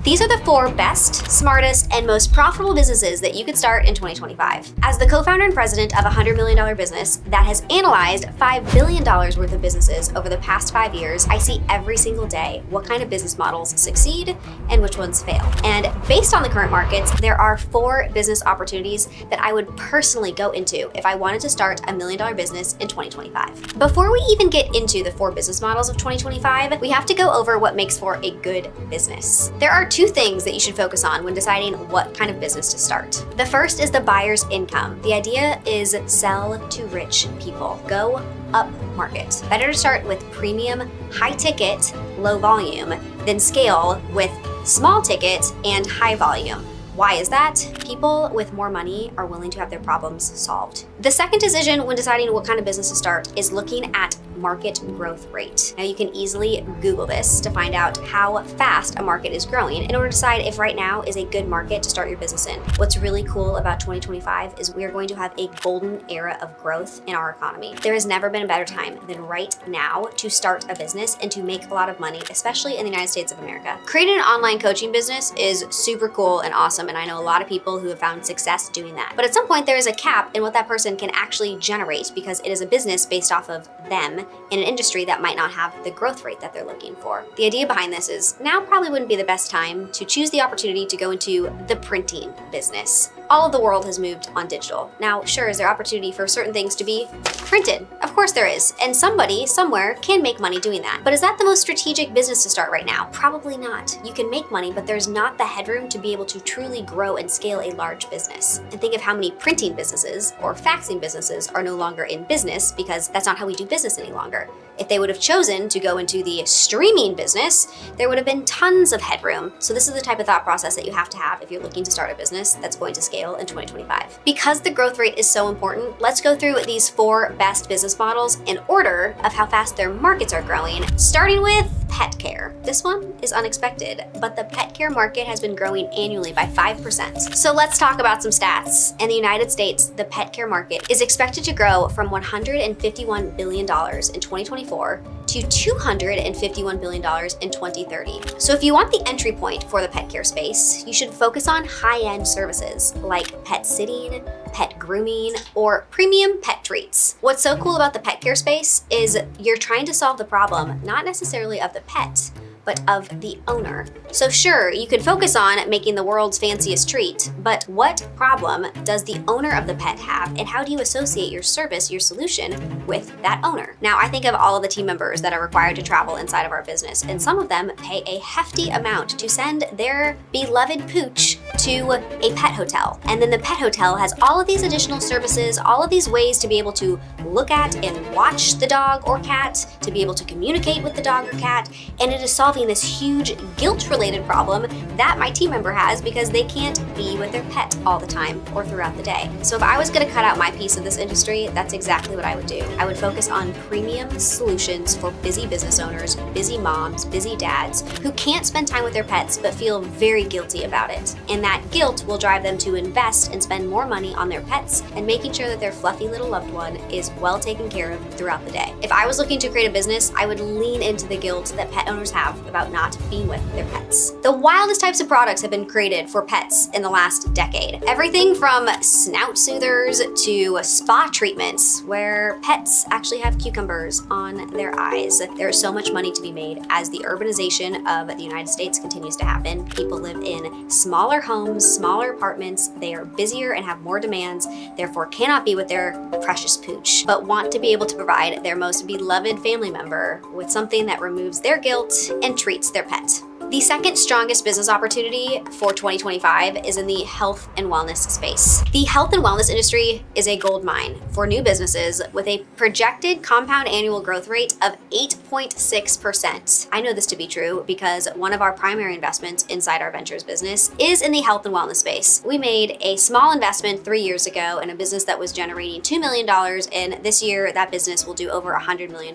These are the 4 best, smartest, and most profitable businesses that you could start in 2025. As the co-founder and president of a $100 million business that has analyzed $5 billion worth of businesses over the past 5 years, I see every single day what kind of business models succeed and which ones fail. And based on the current markets, there are 4 business opportunities that I would personally go into if I wanted to start a $1 million business in 2025. Before we even get into the 4 business models of 2025, we have to go over what makes for a good business. There are 2 things that you should focus on when deciding what kind of business to start. The first is the buyer's income. The idea is sell to rich people. Go up market. Better to start with premium, high ticket, low volume than scale with small ticket and high volume. Why is that? People with more money are willing to have their problems solved. The second decision when deciding what kind of business to start is looking at market growth rate. Now you can easily Google this to find out how fast a market is growing in order to decide if right now is a good market to start your business in. What's really cool about 2025 is we are going to have a golden era of growth in our economy. There has never been a better time than right now to start a business and to make a lot of money, especially in the United States of America. Creating an online coaching business is super cool and awesome, and I know a lot of people who have found success doing that. But at some point there is a cap in what that person can actually generate because it is a business based off of them in an industry that might not have the growth rate that they're looking for. The idea behind this is now probably wouldn't be the best time to choose the opportunity to go into the printing business. All of the world has moved on digital. Now, sure, is there opportunity for certain things to be printed? Of course there is. And somebody, somewhere, can make money doing that. But is that the most strategic business to start right now? Probably not. You can make money, but there's not the headroom to be able to truly grow and scale a large business. And think of how many printing businesses or faxing businesses are no longer in business because that's not how we do business any longer. If they would have chosen to go into the streaming business, there would have been tons of headroom. So this is the type of thought process that you have to have if you're looking to start a business that's going to scale in 2025. Because the growth rate is so important, let's go through these 4 best business models in order of how fast their markets are growing, starting with pet care. This one is unexpected, but the pet care market has been growing annually by 5%. So let's talk about some stats. In the United States, the pet care market is expected to grow from $151 billion in 2024 to $251 billion in 2030. So if you want the entry point for the pet care space, you should focus on high-end services like pet sitting, pet grooming, or premium pet treats. What's so cool about the pet care space is you're trying to solve the problem, not necessarily of the pet, but of the owner. So sure, you could focus on making the world's fanciest treat, but what problem does the owner of the pet have, and how do you associate your service, your solution, with that owner? Now, I think of all of the team members that are required to travel inside of our business, and some of them pay a hefty amount to send their beloved pooch to a pet hotel. And then the pet hotel has all of these additional services, all of these ways to be able to look at and watch the dog or cat, to be able to communicate with the dog or cat, and it is solving this huge guilt-related problem that my team member has because they can't be with their pet all the time or throughout the day. So if I was gonna cut out my piece of this industry, that's exactly what I would do. I would focus on premium solutions for busy business owners, busy moms, busy dads who can't spend time with their pets but feel very guilty about it. And that guilt will drive them to invest and spend more money on their pets and making sure that their fluffy little loved one is well taken care of throughout the day. If I was looking to create a business, I would lean into the guilt that pet owners have about not being with their pets. The wildest types of products have been created for pets in the last decade. Everything from snout soothers to spa treatments where pets actually have cucumbers on their eyes. There is so much money to be made as the urbanization of the United States continues to happen. People live in smaller homes, smaller apartments. They are busier and have more demands, therefore cannot be with their precious pooch, but want to be able to provide their most beloved family member with something that removes their guilt and treats their pet. The second strongest business opportunity for 2025 is in the health and wellness space. The health and wellness industry is a gold mine for new businesses with a projected compound annual growth rate of 8.6%. I know this to be true because one of our primary investments inside our ventures business is in the health and wellness space. We made a small investment 3 years ago in a business that was generating $2 million, and this year that business will do over $100 million.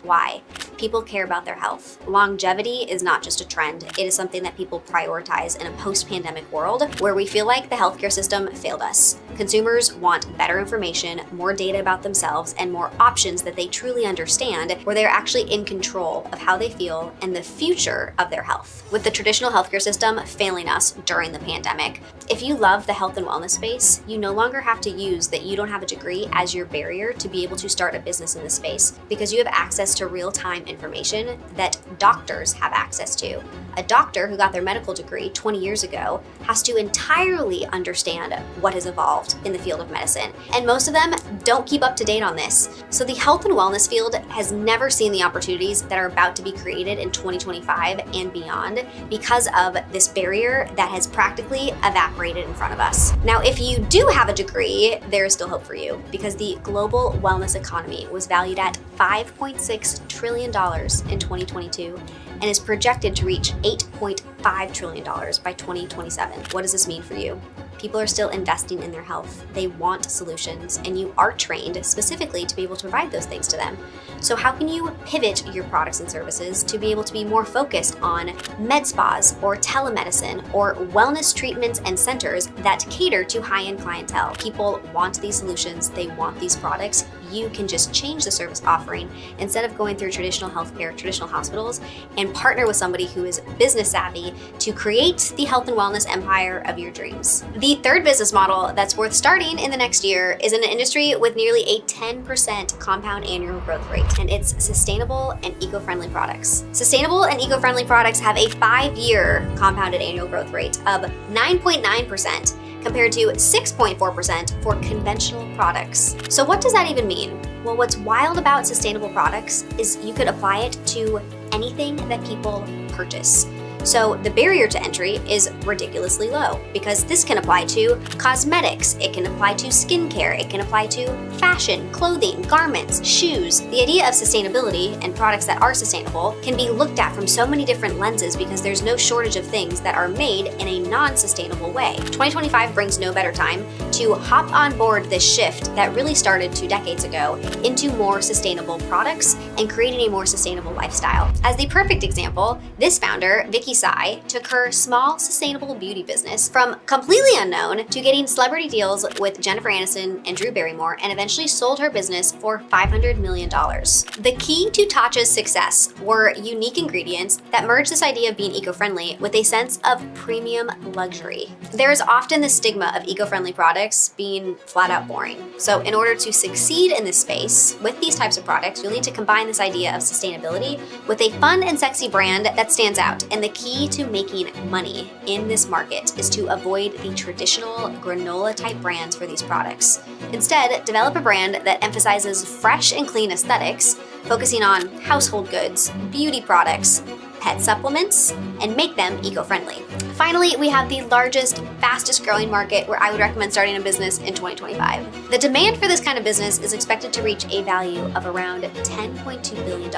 Why? People care about their health. Longevity is not just a trend, demand. It is something that people prioritize in a post-pandemic world where we feel like the healthcare system failed us. Consumers want better information, more data about themselves, and more options that they truly understand, where they're actually in control of how they feel and the future of their health. With the traditional healthcare system failing us during the pandemic, if you love the health and wellness space, you no longer have to use that you don't have a degree as your barrier to be able to start a business in this space, because you have access to real-time information that doctors have access to. A doctor who got their medical degree 20 years ago has to entirely understand what has evolved in the field of medicine, and most of them don't keep up to date on this. So the health and wellness field has never seen the opportunities that are about to be created in 2025 and beyond because of this barrier that has practically evaporated in front of us. Now, if you do have a degree, there is still hope for you, because the global wellness economy was valued at $5.6 trillion in 2022 and is projected to reach $8.5 trillion by 2027. What does this mean for you? People are still investing in their health. They want solutions, and you are trained specifically to be able to provide those things to them. So how can you pivot your products and services to be able to be more focused on med spas or telemedicine or wellness treatments and centers that cater to high-end clientele? People want these solutions. They want these products. You can just change the service offering instead of going through traditional healthcare, traditional hospitals, and partner with somebody who is business savvy to create the health and wellness empire of your dreams. The third business model that's worth starting in the next year is in an industry with nearly a 10% compound annual growth rate, and it's sustainable and eco-friendly products. Sustainable and eco-friendly products have a 5-year compounded annual growth rate of 9.9%. compared to 6.4% for conventional products. So what does that even mean? Well, what's wild about sustainable products is you could apply it to anything that people purchase. So the barrier to entry is ridiculously low, because this can apply to cosmetics, it can apply to skincare, it can apply to fashion, clothing, garments, shoes. The idea of sustainability and products that are sustainable can be looked at from so many different lenses, because there's no shortage of things that are made in a non-sustainable way. 2025 brings no better time to hop on board this shift that really started 2 decades ago into more sustainable products and creating a more sustainable lifestyle. As the perfect example, this founder, Vicky Sai, took her small sustainable beauty business from completely unknown to getting celebrity deals with Jennifer Aniston and Drew Barrymore, and eventually sold her business for $500 million. The key to Tatcha's success were unique ingredients that merged this idea of being eco-friendly with a sense of premium luxury. There is often the stigma of eco-friendly products being flat out boring. So in order to succeed in this space with these types of products, you'll need to combine this idea of sustainability with a fun and sexy brand that stands out. And the key to making money in this market is to avoid the traditional granola type brands for these products. Instead, develop a brand that emphasizes fresh and clean aesthetics, focusing on household goods, beauty products, pet supplements, and make them eco-friendly. Finally, we have the largest, fastest growing market where I would recommend starting a business in 2025. The demand for this kind of business is expected to reach a value of around $10.2 billion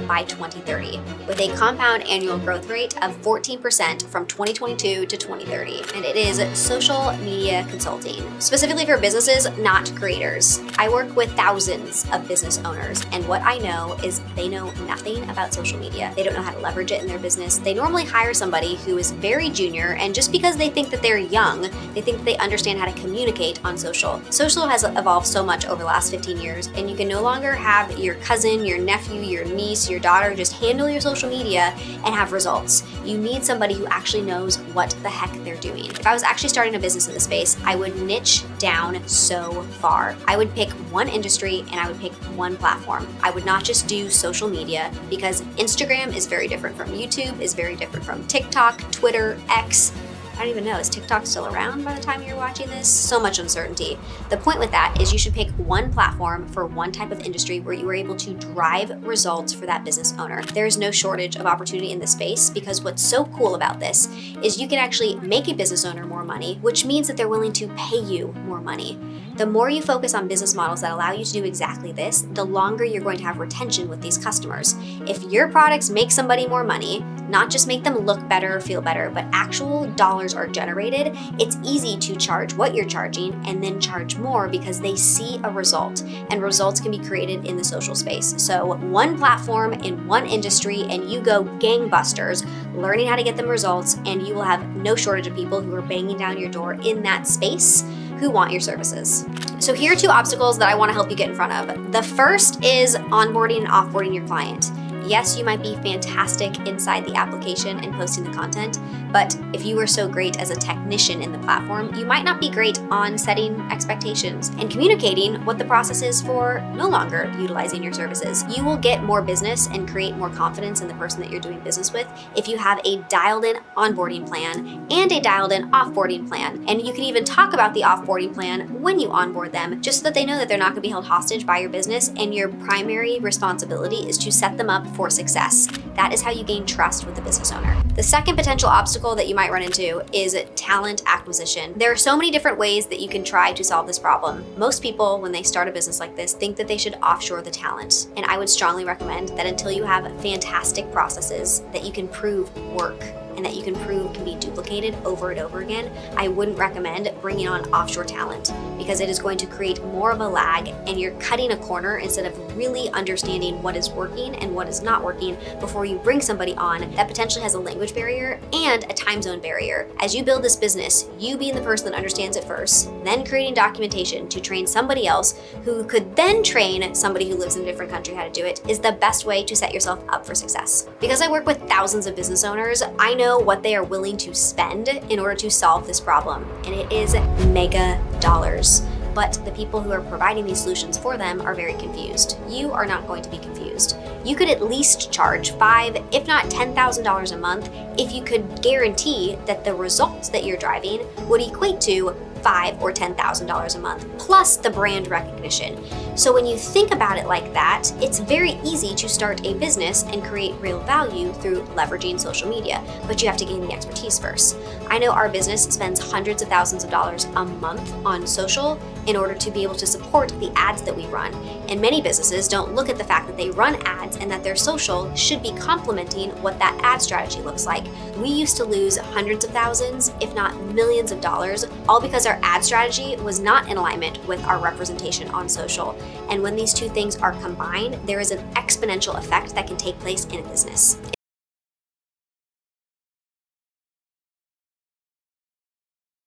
by 2030, with a compound annual growth rate of 14% from 2022 to 2030. And it is social media consulting, specifically for businesses, not creators. I work with thousands of business owners, and what I know is they know nothing about social media. They don't know how to leverage it in their business. They normally hire somebody who is very junior, and just because they think that they're young, they think that they understand how to communicate on social. Social has evolved so much over the last 15 years, and you can no longer have your cousin, your nephew, your niece, your daughter just handle your social media and have results. You need somebody who actually knows what the heck they're doing. If I was actually starting a business in this space, I would niche down so far. I would pick one industry and I would pick one platform. I would not just do social media, because Instagram is very different from YouTube, is very different from TikTok, Twitter, X. I don't even know, is TikTok still around by the time you're watching this? So much uncertainty. The point with that is you should pick one platform for one type of industry where you are able to drive results for that business owner. There is no shortage of opportunity in this space, because what's so cool about this is you can actually make a business owner more money, which means that they're willing to pay you more money. The more you focus on business models that allow you to do exactly this, the longer you're going to have retention with these customers. If your products make somebody more money, not just make them look better or feel better, but actual dollars are generated, it's easy to charge what you're charging and then charge more because they see a result, and results can be created in the social space. So one platform in one industry and you go gangbusters, learning how to get them results, and you will have no shortage of people who are banging down your door in that space who want your services. So here are 2 obstacles that I want to help you get in front of. The first is onboarding and offboarding your client. Yes, you might be fantastic inside the application and posting the content, but if you were so great as a technician in the platform, you might not be great on setting expectations and communicating what the process is for no longer utilizing your services. You will get more business and create more confidence in the person that you're doing business with if you have a dialed-in onboarding plan and a dialed-in offboarding plan. And you can even talk about the offboarding plan when you onboard them, just so that they know that they're not going to be held hostage by your business, and your primary responsibility is to set them up for success. That is how you gain trust with the business owner. The second potential obstacle that you might run into is talent acquisition. There are so many different ways that you can try to solve this problem. Most people, when they start a business like this, think that they should offshore the talent. And I would strongly recommend that until you have fantastic processes that you can prove work and that you can prove can be duplicated over and over again, I wouldn't recommend bringing on offshore talent, because it is going to create more of a lag and you're cutting a corner instead of really understanding what is working and what is not working before you bring somebody on that potentially has a language barrier and a time zone barrier. As you build this business, you being the person that understands it first, then creating documentation to train somebody else who could then train somebody who lives in a different country how to do it, is the best way to set yourself up for success. Because I work with thousands of business owners, I know what they are willing to spend in order to solve this problem, and it is mega dollars. But the people who are providing these solutions for them are very confused. You are not going to be confused. You could at least charge $5,000, if not $10,000 a month, if you could guarantee that the results that you're driving would equate to $5,000 or $10,000 a month, plus the brand recognition. So when you think about it like that, it's very easy to start a business and create real value through leveraging social media, but you have to gain the expertise first. I know our business spends hundreds of thousands of dollars a month on social in order to be able to support the ads that we run. And many businesses don't look at the fact that they run ads and that their social should be complementing what that ad strategy looks like. We used to lose hundreds of thousands, if not millions of dollars, all because our ad strategy was not in alignment with our representation on social. And when these 2 things are combined, there is an exponential effect that can take place in a business.